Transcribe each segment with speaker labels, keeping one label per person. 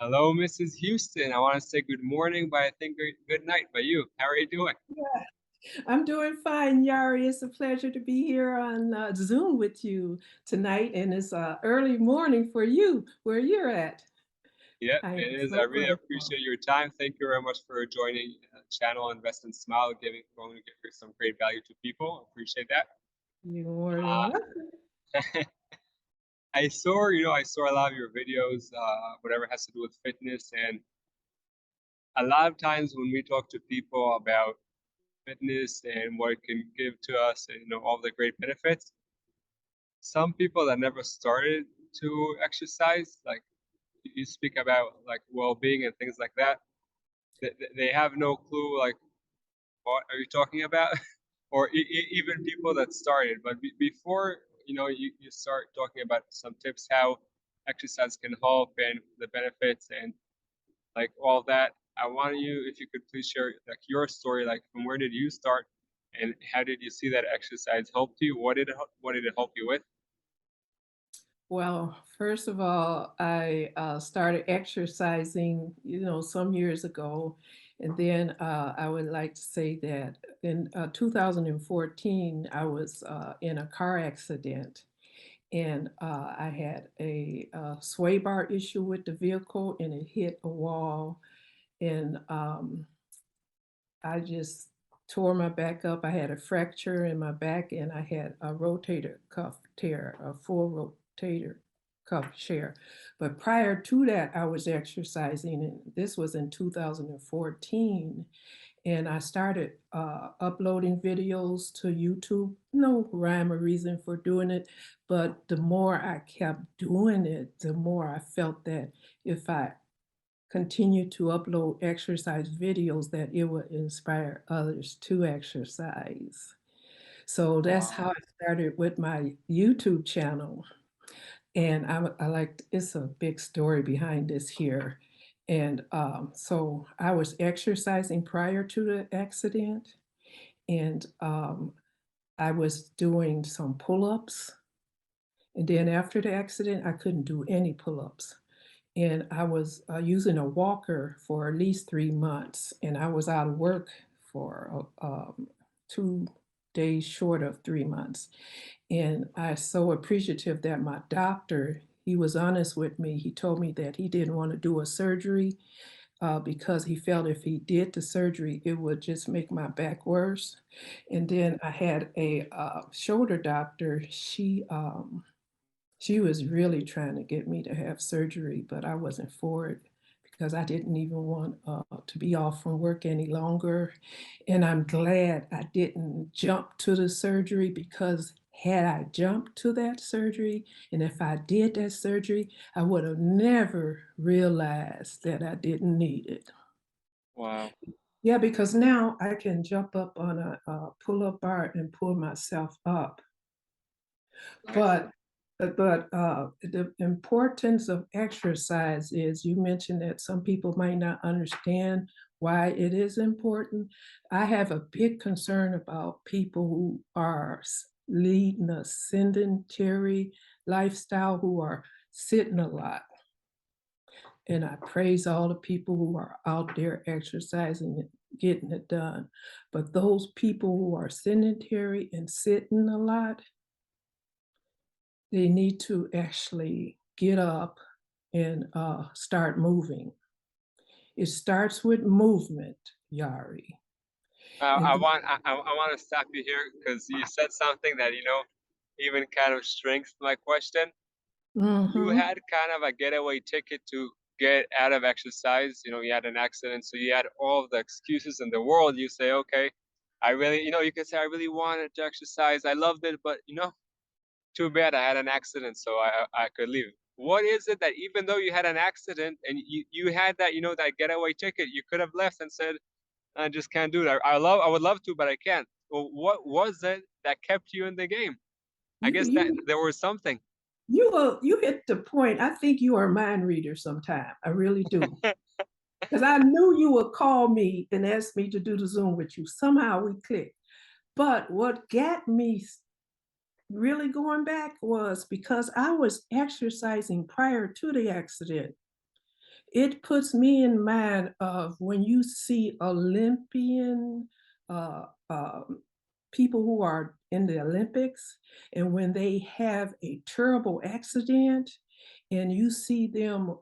Speaker 1: Hello, Mrs. Houston. I want to say good morning, but I think good night by you. How are you doing?
Speaker 2: Yeah, I'm doing fine, Yari. It's a pleasure to be here on Zoom with you tonight, and it's early morning for you where you're at.
Speaker 1: Yep,
Speaker 2: I
Speaker 1: it
Speaker 2: am
Speaker 1: is. I
Speaker 2: so
Speaker 1: really
Speaker 2: grateful.
Speaker 1: appreciate your time. Thank you very much for joining channel Invest and Smile, going to give some great value to people. Appreciate that.
Speaker 2: You're more than
Speaker 1: Uh,
Speaker 2: welcome.
Speaker 1: I saw a lot of your videos, whatever has to do with fitness, and a lot of times when we talk to people about fitness and what it can give to us, and all the great benefits, some people that never started to exercise, like you speak about like well-being and things like that, they have no clue like what are you talking about, or even people that started, but before you start talking about some tips how exercise can help and the benefits and like all that, I want you, if you could please share like your story, like from where did you start and how did you see that exercise helped you, what did it help you with?
Speaker 2: Well, first of all, I started exercising, some years ago. And then I would like to say that in 2014, I was in a car accident. And I had a sway bar issue with the vehicle, and it hit a wall. And I just tore my back up. I had a fracture in my back, and I had a rotator cuff tear, a full rotator cuff tear. But prior to that, I was exercising, and this was in 2014. And I started uploading videos to YouTube. No rhyme or reason for doing it, but the more I kept doing it, the more I felt that if I continued to upload exercise videos, that it would inspire others to exercise. So that's how
Speaker 1: Wow.
Speaker 2: I started with my YouTube channel. And I like, it's a big story behind this here. And so I was exercising prior to the accident, and I was doing some pull-ups. And then after the accident, I couldn't do any pull-ups. And I was using a walker for at least 3 months, and I was out of work for 2 days short of 3 months. And I so appreciative that my doctor, he was honest with me. He told me that he didn't want to do a surgery because he felt if he did the surgery, it would just make my back worse. And then I had a shoulder doctor. She was really trying to get me to have surgery, but I wasn't for it because I didn't even want to be off from work any longer. And I'm glad I didn't jump to the surgery, because had I jumped to that surgery, and if I did that surgery, I would have never realized that I didn't need it.
Speaker 1: Wow.
Speaker 2: Yeah, because now I can jump up on a pull-up bar and pull myself up.
Speaker 1: Nice.
Speaker 2: But the importance of exercise is, you mentioned that some people might not understand why it is important. I have a big concern about people who are leading a sedentary lifestyle, who are sitting a lot. And I praise all the people who are out there exercising and getting it done. But those people who are sedentary and sitting a lot, they need to actually get up and start moving. It starts with movement, Yari. And
Speaker 1: I want to stop you here because you said something that even kind of strengthens my question. You
Speaker 2: mhm.
Speaker 1: had kind of a getaway ticket to get out of exercise. You had an accident, so you had all of the excuses in the world. You say, okay, I really, you can say I really wanted to exercise. I loved it, but too bad I had an accident, so I could leave. What is it that even though you had an accident and you had that that getaway ticket, you could have left and said, I just can't do that. I would love to, but I can't. Well, what was it that kept you in the game? I
Speaker 2: You
Speaker 1: guess that
Speaker 2: you
Speaker 1: there was something.
Speaker 2: you hit the point. I think you are a mind reader sometime. I really do. Because I knew you would call me and ask me to do the Zoom with you. Somehow we clicked. But what got me really going back was because I was exercising prior to the accident. it puts me in mind of when you see Olympian people who are in the Olympics, and when they have a terrible accident, and you see them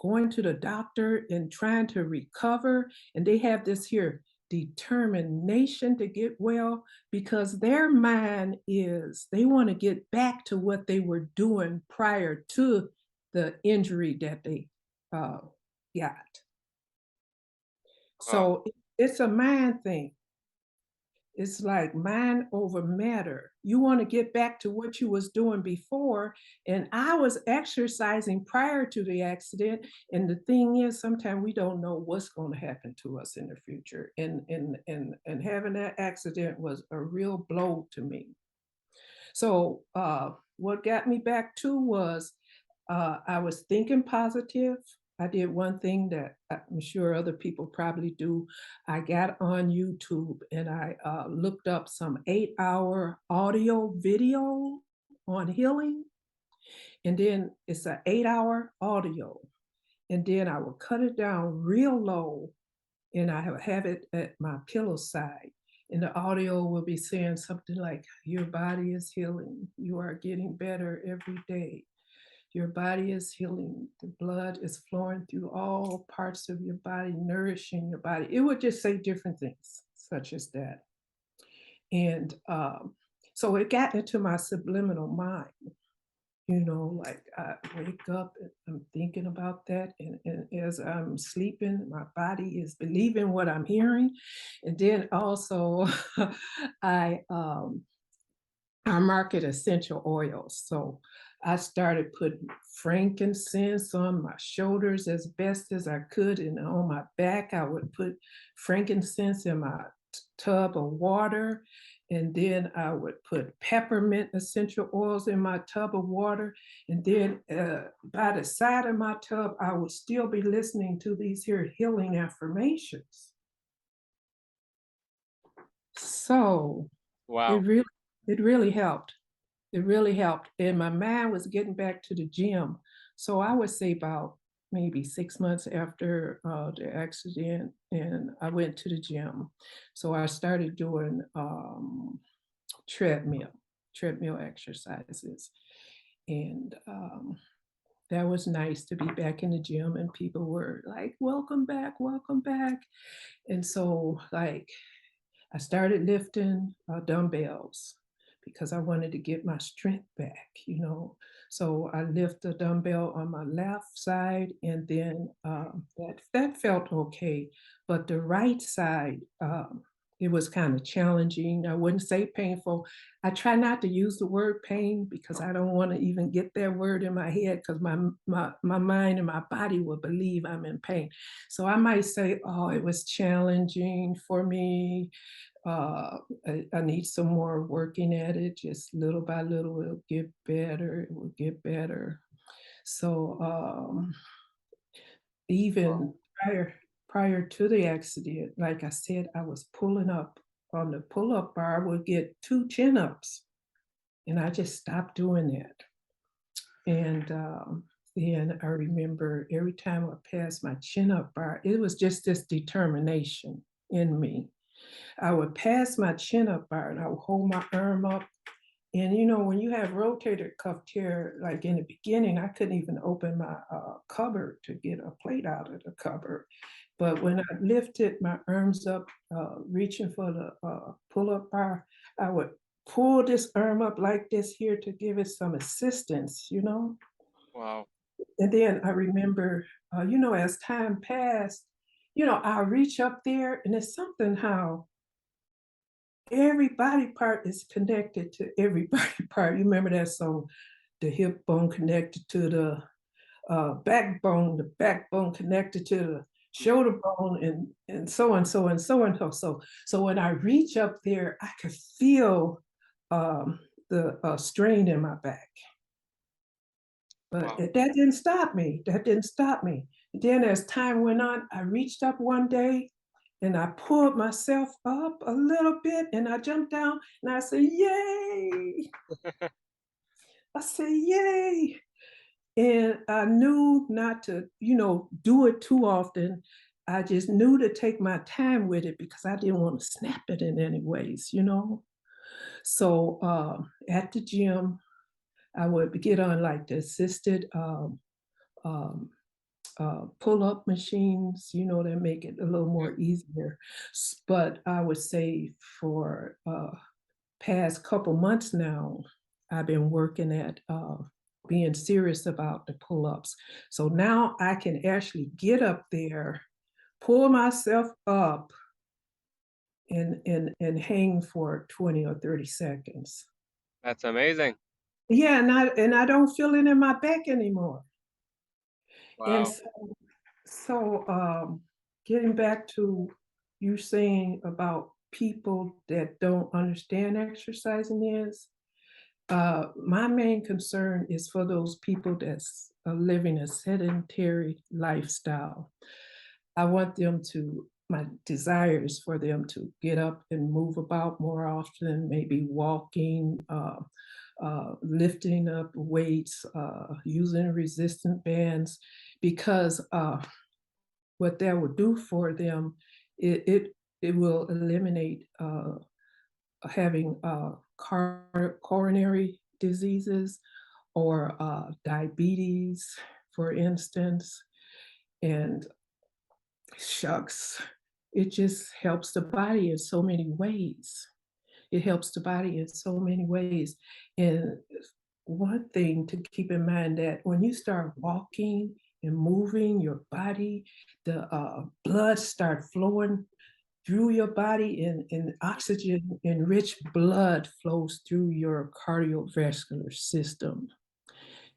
Speaker 2: going to the doctor and trying to recover, and they have this here determination to get well because their mind is they want to get back to what they were doing prior to the injury that they uh, got.
Speaker 1: Wow.
Speaker 2: So it's a mind thing. It's like mind over matter. You want to get back to what you was doing before. And I was exercising prior to the accident. And the thing is, sometimes we don't know what's going to happen to us in the future. And having that accident was a real blow to me. So what got me back to was I was thinking positive. I did one thing that I'm sure other people probably do. I got on YouTube and I looked up some 8-hour audio video on healing. And then it's an 8-hour audio. And then I will cut it down real low and I have it at my pillow side. And the audio will be saying something like, your body is healing. You are getting better every day. Your body is healing. The blood is flowing through all parts of your body, nourishing your body. It would just say different things, such as that. And so it got into my subliminal mind. Like I wake up and I'm thinking about that. And as I'm sleeping, my body is believing what I'm hearing. And then also, I I market essential oils. So I started putting frankincense on my shoulders as best as I could. And on my back, I would put frankincense in my tub of water. And then I would put peppermint essential oils in my tub of water. And then by the side of my tub, I would still be listening to these here healing affirmations. So it
Speaker 1: Wow.
Speaker 2: really, it really helped. It really helped. And my mind was getting back to the gym. So I would say about maybe 6 months after the accident, and I went to the gym. So I started doing treadmill, treadmill exercises. And that was nice to be back in the gym, and people were like, welcome back, welcome back. And so, like, I started lifting dumbbells because I wanted to get my strength back. So I lift the dumbbell on my left side, and then that felt okay. But the right side, it was kind of challenging. I wouldn't say painful. I try not to use the word pain because I don't want to even get that word in my head because my mind and my body will believe I'm in pain. So I might say, oh, it was challenging for me. I need some more working at it. Just little by little, it'll get better. It will get better. So
Speaker 1: Wow.
Speaker 2: even prior to the accident, like I said, I was pulling up on the pull-up bar. I would get 2 chin-ups, and I just stopped doing that. And then I remember every time I passed my chin-up bar, it was just this determination in me. I would pass my chin up bar and I would hold my arm up. And when you have rotator cuff tear, like in the beginning, I couldn't even open my cupboard to get a plate out of the cupboard. But when I lifted my arms up, reaching for the pull-up bar, I would pull this arm up like this here to give it some assistance.
Speaker 1: Wow.
Speaker 2: And then I remember, as time passed, I'll reach up there and it's something how every body part is connected to every body part. You remember that song, the hip bone connected to the backbone, the backbone connected to the shoulder bone, and so on, so on, so on. So when I reach up there, I could feel the strain in my back. But
Speaker 1: Wow.
Speaker 2: that didn't stop me. That didn't stop me. Then as time went on, I reached up one day and I pulled myself up a little bit and I jumped down and I said, yay. I said, yay. And I knew not to, do it too often. I just knew to take my time with it because I didn't want to snap it in any ways. So at the gym, I would get on like the assisted um, pull-up machines, that make it a little
Speaker 1: Yep.
Speaker 2: more easier. But I would say for past couple months now, I've been working at being serious about the pull-ups. So now I can actually get up there, pull myself up, and hang for 20 or 30 seconds.
Speaker 1: That's amazing.
Speaker 2: Yeah, and I don't feel it in my back anymore. And
Speaker 1: Wow.
Speaker 2: so, getting back to you saying about people that don't understand exercising is, my main concern is for those people that's living a sedentary lifestyle. I want them to, my desire is for them to get up and move about more often, maybe walking, lifting up weights, using resistant bands, because what that will do for them, it will eliminate having coronary diseases or diabetes, for instance. And shucks, it just helps the body in so many ways. It helps the body in so many ways. And one thing to keep in mind that when you start walking and moving your body, the blood start flowing through your body, and oxygen enriched blood flows through your cardiovascular system,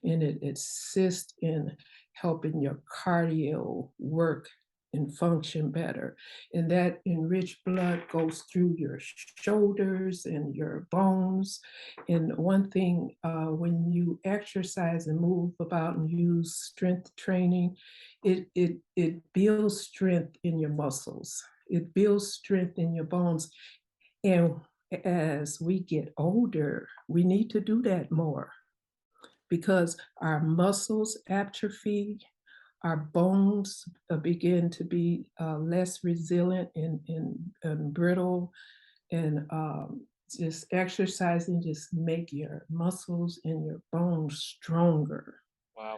Speaker 2: and it assists in helping your cardio work and function better. And that enriched blood goes through your shoulders and your bones. And one thing, when you exercise and move about and use strength training, it builds strength in your muscles. It builds strength in your bones. And as we get older, we need to do that more because our muscles atrophy, our bones begin to be less resilient and brittle, and just exercising just make your muscles and your bones stronger.
Speaker 1: Wow.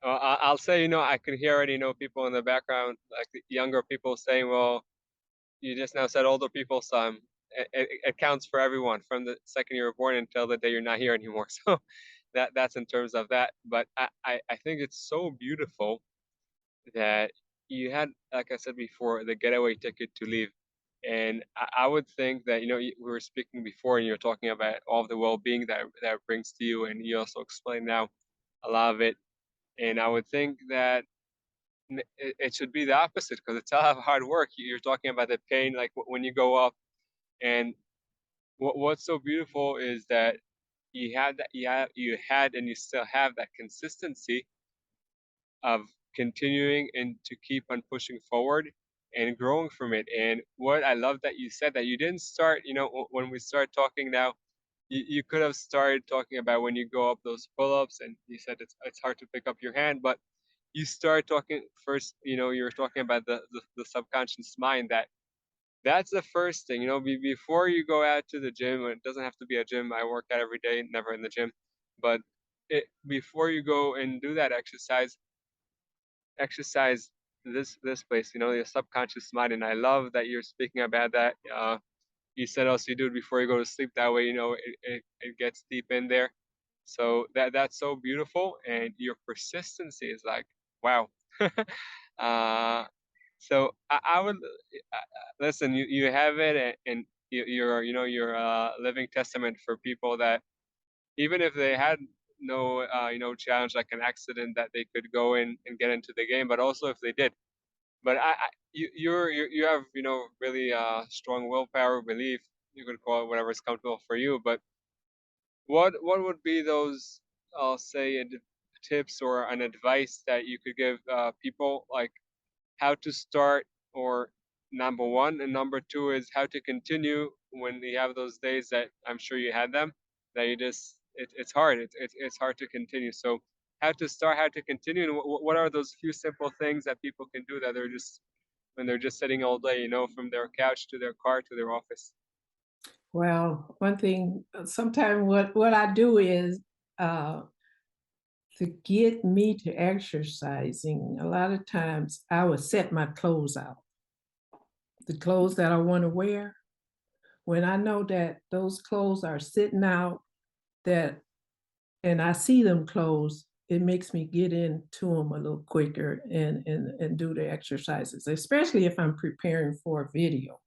Speaker 1: I'll say, I can hear already, people in the background, like the younger people saying, well, you just now said older people, so it counts for everyone from the second you were born until the day you're not here anymore. So that's in terms of that. But I think it's so beautiful that you had, like I said before, the getaway ticket to leave. And I would think that, we were speaking before and you're talking about all of the well-being that it brings to you. And you also explained now a lot of it. And I would think that it should be the opposite because it's a lot of hard work. You're talking about the pain, like when you go up. And what's so beautiful is that you had and you still have that consistency of continuing and to keep on pushing forward and growing from it. And what I love that you said that you didn't start, when we start talking now, you could have started talking about when you go up those pull-ups, and you said it's hard to pick up your hand, but you start talking first, you were talking about the subconscious mind, that's the first thing, before you go out to the gym. It doesn't have to be a gym. I work out every day, never in the gym, but before you go and do that exercise this place, your subconscious mind. And I love that you're speaking about that. You said also you do it before you go to sleep. That way, it gets deep in there. So that's so beautiful, and your persistency is like, wow. uh, so I would listen. You have it, and you're a living testament for people that even if they had no challenge like an accident, that they could go in and get into the game. But also if they did, but you have really strong willpower, belief. You could call it whatever is comfortable for you. But what would be those, I'll say, tips or an advice that you could give people, like how to start, or number one, and number two is how to continue when you have those days that I'm sure you had them, that you just it's hard, it's hard to continue. So how to start, how to continue, and what are those few simple things that people can do that they're just when they're just sitting all day, from their couch to their car to their office.
Speaker 2: Well, one thing, sometimes what I do is, uh, to get me to exercising, a lot of times I would set my clothes out, the clothes that I wanna wear. When I know that those clothes are sitting out, that and I see them clothes, it makes me get into them a little quicker and do the exercises, especially if I'm preparing for a video,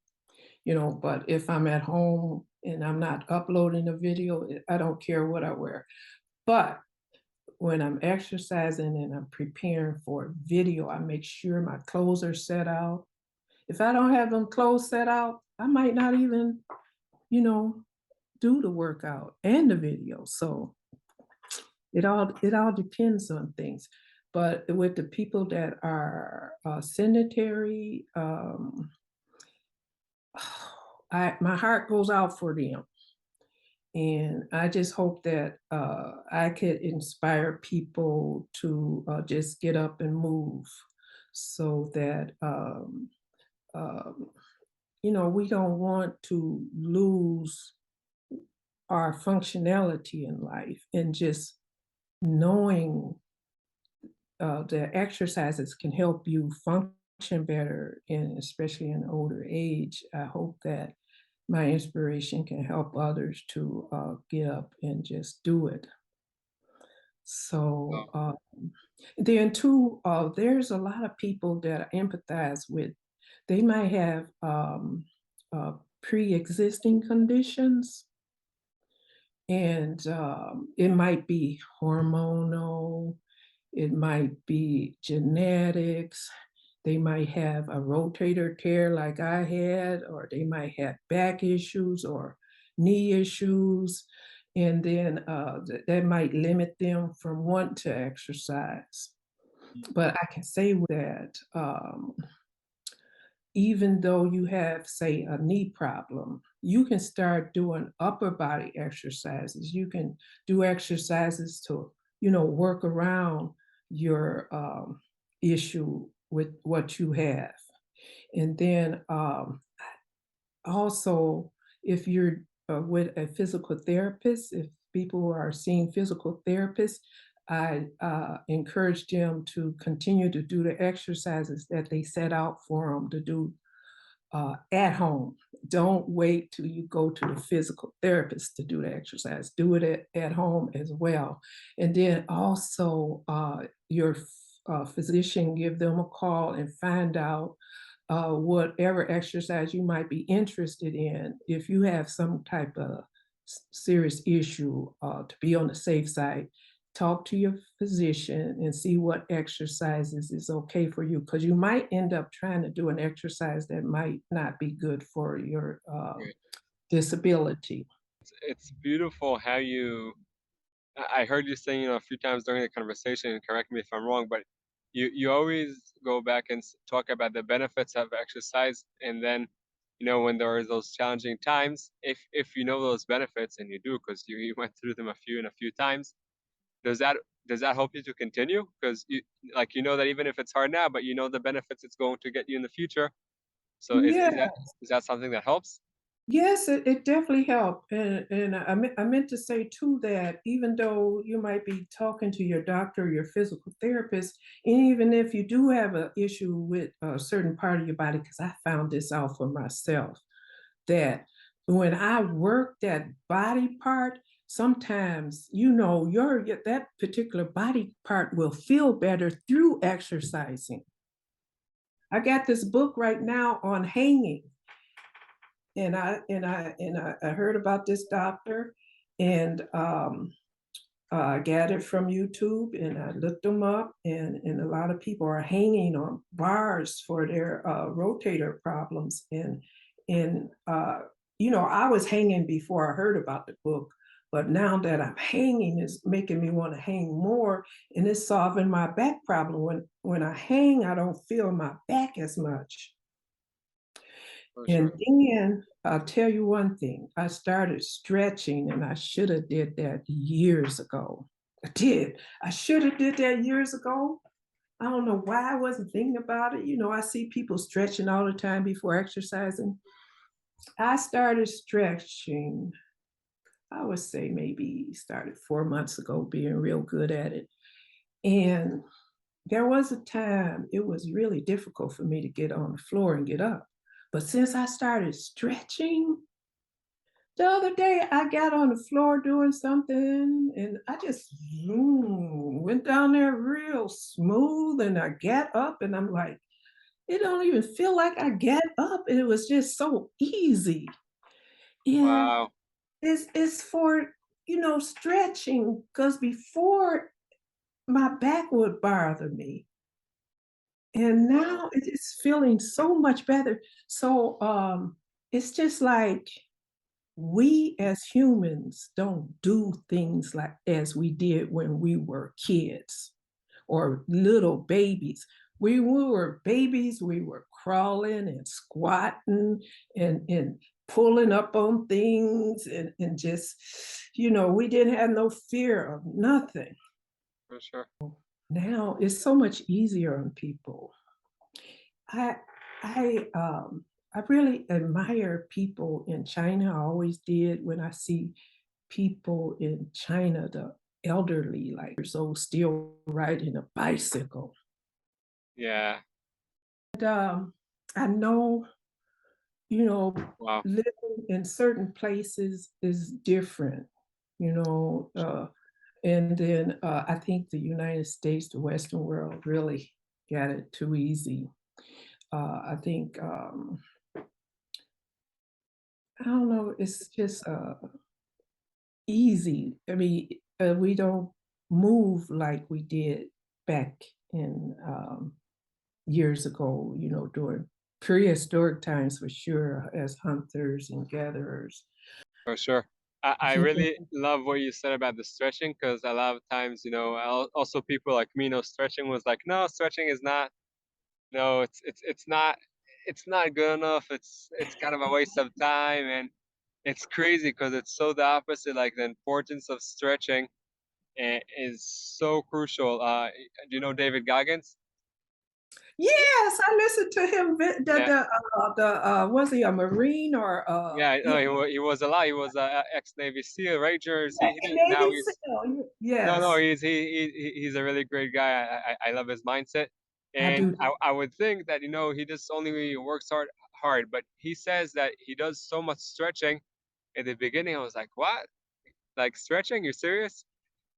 Speaker 2: but if I'm at home and I'm not uploading a video, I don't care what I wear. But when I'm exercising and I'm preparing for a video, I make sure my clothes are set out. If I don't have them clothes set out, I might not even, you know, do the workout and the video. So it all depends on things. But with the people that are sedentary, my heart goes out for them. And I just hope that I could inspire people to just get up and move so that, um, we don't want to lose our functionality in life, and just knowing the exercises can help you function better, and especially in older age. I hope that my inspiration can help others to get up and just do it. So then too, there's a lot of people that I empathize with. They might have uh, pre-existing conditions, and it might be hormonal, it might be genetics. They might have a rotator tear like I had, or they might have back issues or knee issues. And then that might limit them from wanting to exercise. But I can say that even though you have, say, a knee problem, you can start doing upper body exercises. You can do exercises to, work around your issue with what you have. And then also, if you're with a physical therapist, if people are seeing physical therapists, I encourage them to continue to do the exercises that they set out for them to do at home. Don't wait till you go to the physical therapist to do the exercise. Do it at home as well. And then also, your physician, give them a call and find out whatever exercise you might be interested in. If you have some type of serious issue, to be on the safe side, talk to your physician and see what exercises is okay for you, because you might end up trying to do an exercise that might not be good for your
Speaker 1: Right.
Speaker 2: disability.
Speaker 1: It's beautiful how I heard you saying, a few times during the conversation, and correct me if I'm wrong, but you always go back and talk about the benefits of exercise, and then, when there are those challenging times, if you know those benefits, and you do, because you went through them a few times, does that does that help you to continue? Because that even if it's hard now, but you know the benefits it's going to get you in the future. So
Speaker 2: Yeah.
Speaker 1: is that something that helps?
Speaker 2: Yes, it definitely helped. And I meant to say too that even though you might be talking to your doctor, your physical therapist, and even if you do have an issue with a certain part of your body, because I found this out for myself, that when I work that body part, sometimes, that particular body part will feel better through exercising. I got this book right now on hanging, and I heard about this doctor, and I got it from YouTube, and I looked them up, and a lot of people are hanging on bars for their rotator problems, and I was hanging before I heard about the book, but now that I'm hanging is making me want to hang more, and it's solving my back problem. When I hang, I don't feel my back as much.
Speaker 1: For
Speaker 2: And
Speaker 1: sure.
Speaker 2: then I'll tell you one thing, I started stretching, and I should have did that years ago. I did. I should have did that years ago. I don't know why I wasn't thinking about it. I see people stretching all the time before exercising. I started stretching, I would say maybe started 4 months ago, being real good at it. And there was a time it was really difficult for me to get on the floor and get up. But since I started stretching, the other day I got on the floor doing something and I just went down there real smooth and I got up and I'm like, it don't even feel like I got up. It was just so easy. And
Speaker 1: Wow.
Speaker 2: it's for, stretching because before my back would bother me. And now it is feeling so much better. So it's just like we as humans don't do things like as we did when we were kids or little babies. When we were babies, we were crawling and squatting and pulling up on things and just, we didn't have no fear of nothing.
Speaker 1: For sure.
Speaker 2: Now it's so much easier on people. I I really admire people in China. I always did when I see people in China, the elderly, like years old, still riding a bicycle.
Speaker 1: Yeah.
Speaker 2: And I know, you know,
Speaker 1: Wow.
Speaker 2: living in certain places is different, you know, and then I think the United States, the Western world, really got it too easy. I think I don't know. It's just easy. I mean, we don't move like we did back in years ago. During prehistoric times for sure, as hunters and gatherers.
Speaker 1: For sure. I
Speaker 2: Yeah.
Speaker 1: really love what you said about the stretching because a lot of times, also people like me know stretching was like, no, stretching is not, no, it's not good enough. It's kind of a waste of time, and it's crazy because it's so the opposite. Like the importance of stretching is so crucial. Do you know David Goggins?
Speaker 2: Yes, I listened to him.
Speaker 1: Yeah,
Speaker 2: Was he a Marine or
Speaker 1: yeah.
Speaker 2: yeah,
Speaker 1: No, he was a lot. He was a ex Navy SEAL, Rangers. He did, now
Speaker 2: Navy
Speaker 1: he's
Speaker 2: SEAL?
Speaker 1: no, no,
Speaker 2: Yes,
Speaker 1: he's a really great guy. I love his mindset,
Speaker 2: I
Speaker 1: and
Speaker 2: do.
Speaker 1: I would think that he just only works hard, but he says that he does so much stretching. In the beginning, I was like, "What? Like stretching? You're serious?"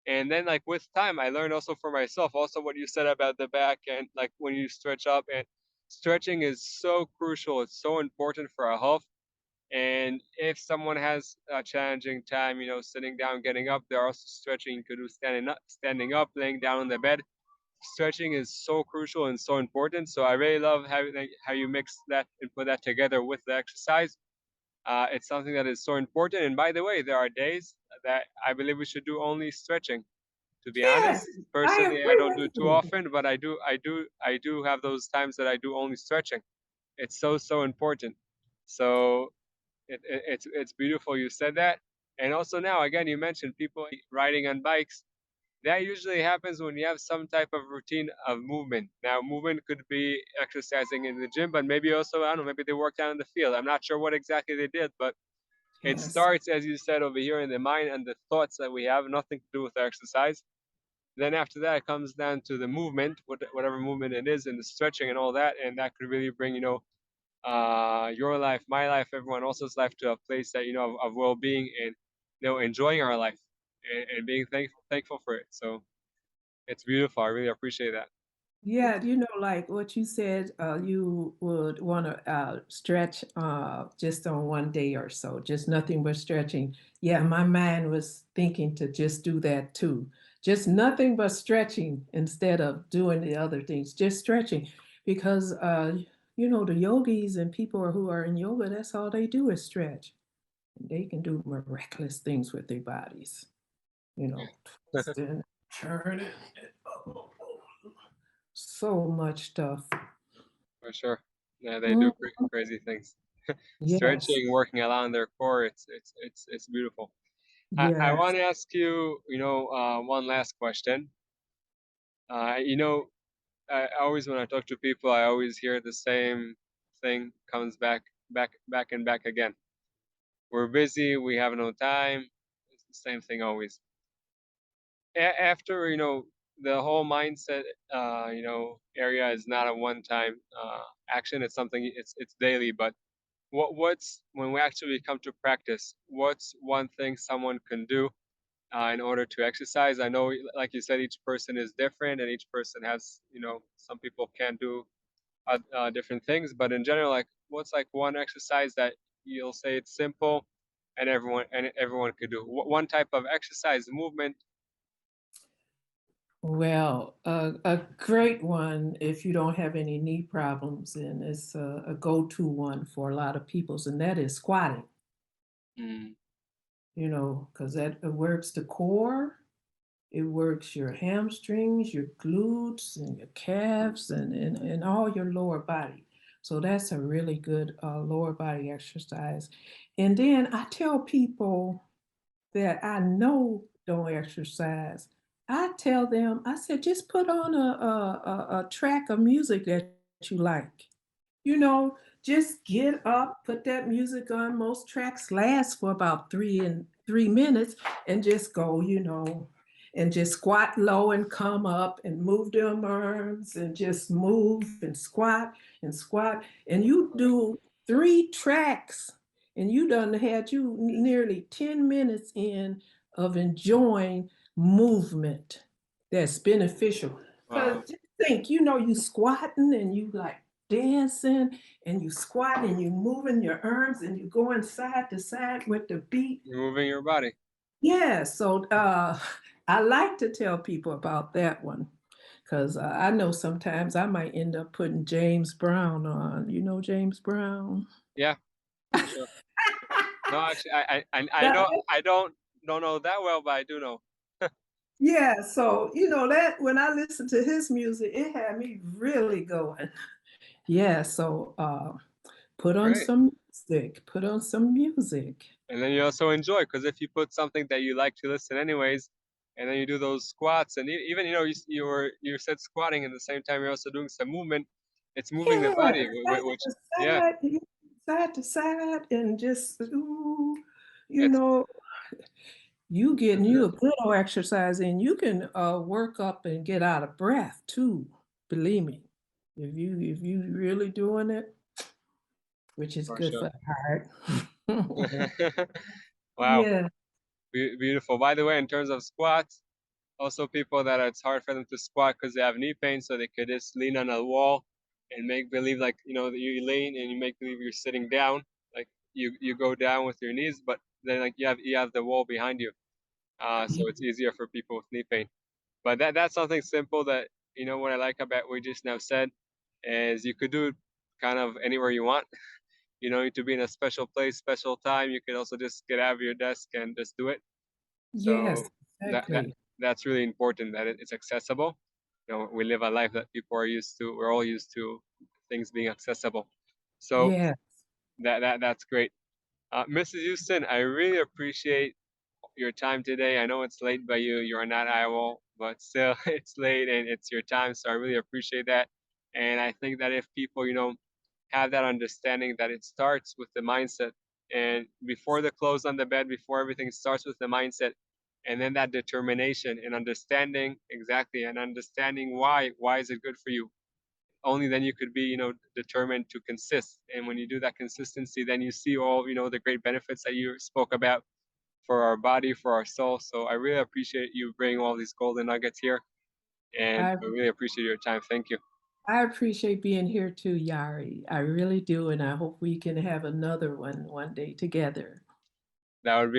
Speaker 1: And then, like with time, I learned also for myself, also what you said about the back and like when you stretch up, and stretching is so crucial. It's so important for our health. And if someone has a challenging time, sitting down, getting up, they're also stretching. You could do standing up, laying down on the bed. Stretching is so crucial and so important. So I really love how you mix that and put that together with the exercise. It's something that is so important. And by the way, there are days that I believe we should do only stretching. To be
Speaker 2: Yes,
Speaker 1: honest,
Speaker 2: I
Speaker 1: personally, I
Speaker 2: agree
Speaker 1: don't do
Speaker 2: with
Speaker 1: it too
Speaker 2: you.
Speaker 1: often, but I do have those times that I do only stretching. It's so important. So it's beautiful you said that. And also now, again, you mentioned people riding on bikes. That usually happens when you have some type of routine of movement. Now, movement could be exercising in the gym, but maybe also, I don't know, maybe they worked out in the field. I'm not sure what exactly they did, but it
Speaker 2: Yes,
Speaker 1: starts, as you said, over here in the mind and the thoughts that we have, nothing to do with exercise. Then after that, it comes down to the movement, whatever movement it is, and the stretching and all that, and that could really bring, your life, my life, everyone else's life to a place that of well-being and enjoying our life and being thankful for it. So it's beautiful. I really appreciate that.
Speaker 2: yeah, like what you said, you would want to stretch just on one day or so, just nothing but stretching. Yeah, my mind was thinking to just do that too. Just nothing but stretching instead of doing the other things, just stretching. Because, the yogis and people who are in yoga, that's all they do is stretch. They can do miraculous things with their bodies, twisting, turning. So much stuff.
Speaker 1: For sure. Yeah, they do
Speaker 2: Mhm.
Speaker 1: crazy things.
Speaker 2: Yes.
Speaker 1: Stretching, working along their core. It's beautiful. I
Speaker 2: Yes.
Speaker 1: want to ask you, one last question. You know, I always, when I talk to people, I always hear the same thing comes back, and back again. We're busy, we have no time. It's the same thing always. After, the whole mindset, area is not a one-time action. It's something. It's daily. But what's when we actually come to practice? What's one thing someone can do in order to exercise? I know, like you said, each person is different, and each person has, some people can do different things. But in general, like, what's like one exercise that you'll say it's simple, and everyone could do? One type of exercise, movement.
Speaker 2: Well, a great one if you don't have any knee problems, and it's a go-to one for a lot of peoples, and that is squatting.
Speaker 1: Mm,
Speaker 2: Because that it works the core, it works your hamstrings, your glutes, and your calves, and all your lower body. So that's a really good lower body exercise. And then I tell people that I know don't exercise, I tell them, I said, just put on a track of music that you like. You know, just get up, put that music on. Most tracks last for about 3 minutes and just go, and just squat low and come up and move them arms and just move and squat and squat. And you
Speaker 1: right.
Speaker 2: do 3 tracks and you done had you nearly 10 minutes in of enjoying movement that's beneficial. Because
Speaker 1: Wow.
Speaker 2: just think, you squatting and you like dancing and you squat and you moving your arms and you going side to side with the beat.
Speaker 1: You're moving your body.
Speaker 2: Yeah, so I like to tell people about that one because I know sometimes I might end up putting James Brown on. You know James Brown?
Speaker 1: Yeah, for sure. No, actually, I
Speaker 2: That-
Speaker 1: know I don't know that well, but I do know.
Speaker 2: yeah, so that when I listen to his music, it had me really going. Yeah, so put on
Speaker 1: Great.
Speaker 2: some music, put on some music.
Speaker 1: And then you also enjoy, because if you put something that you like to listen anyways, and then you do those squats, and even, you said squatting, and the same time you're also doing some movement. It's moving the
Speaker 2: Yeah,
Speaker 1: body, which, yeah,
Speaker 2: side to side, and just ooh, you
Speaker 1: it's
Speaker 2: know, you getting
Speaker 1: it's
Speaker 2: you
Speaker 1: good.
Speaker 2: a good old exercise, and you can work up and get out of breath too. Believe me, if you really doing it, which is
Speaker 1: For
Speaker 2: good
Speaker 1: sure.
Speaker 2: for the heart.
Speaker 1: Wow,
Speaker 2: Yeah.
Speaker 1: beautiful. By the way, in terms of squats, also people that it's hard for them to squat because they have knee pain, so they could just lean on a wall and make believe, like, that you lean and you make believe you're sitting down, like you go down with your knees, but then, like, you have the wall behind you, so it's easier for people with knee pain. But that's something simple that, what I like about what we just now said is you could do it kind of anywhere you want. You don't need to be in a special place, special time. You could also just get out of your desk and just do it.
Speaker 2: Yes,
Speaker 1: So that that
Speaker 2: exactly.
Speaker 1: that's really important, that it's accessible. We live a life that people are used to. We're all used to things being accessible. So
Speaker 2: Yeah,
Speaker 1: that's great. Mrs. Houston, I really appreciate your time today. I know it's late by you. You are not Iowa, but still, it's late and it's your time. So I really appreciate that. And I think that if people, have that understanding that it starts with the mindset, and before the clothes on the bed, before everything, starts with the mindset, and then that determination and understanding exactly, and understanding why is it good for you. Only then you could be, determined to consist. And when you do that consistency, then you see all, the great benefits that you spoke about for our body, for our soul. So I really appreciate you bringing all these golden nuggets here, and
Speaker 2: I
Speaker 1: I really appreciate your time. Thank you.
Speaker 2: I appreciate being here too, Yari. I really do, and I hope we can have another one day together.
Speaker 1: That would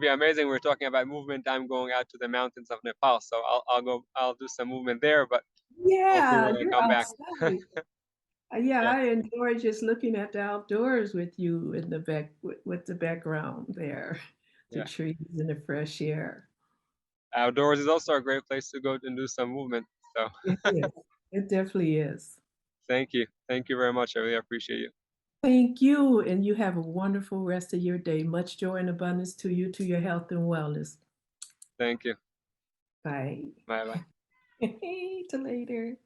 Speaker 1: be amazing. We're talking about movement. I'm going out to the mountains of Nepal, so I'll do some movement there. But hopefully
Speaker 2: Yeah,
Speaker 1: when I
Speaker 2: you're
Speaker 1: come back,
Speaker 2: outside. Yeah,
Speaker 1: yeah,
Speaker 2: I enjoy just looking at the outdoors with you in the back with the background there, the
Speaker 1: yeah.
Speaker 2: trees and the fresh air.
Speaker 1: Outdoors is also a great place to go and do some movement. So
Speaker 2: It is. It definitely is.
Speaker 1: thank you very much. I really appreciate you.
Speaker 2: Thank you, and you have a wonderful rest of your day. Much joy and abundance to you, to your health and wellness.
Speaker 1: Thank you.
Speaker 2: Bye.
Speaker 1: Bye bye.
Speaker 2: Till later.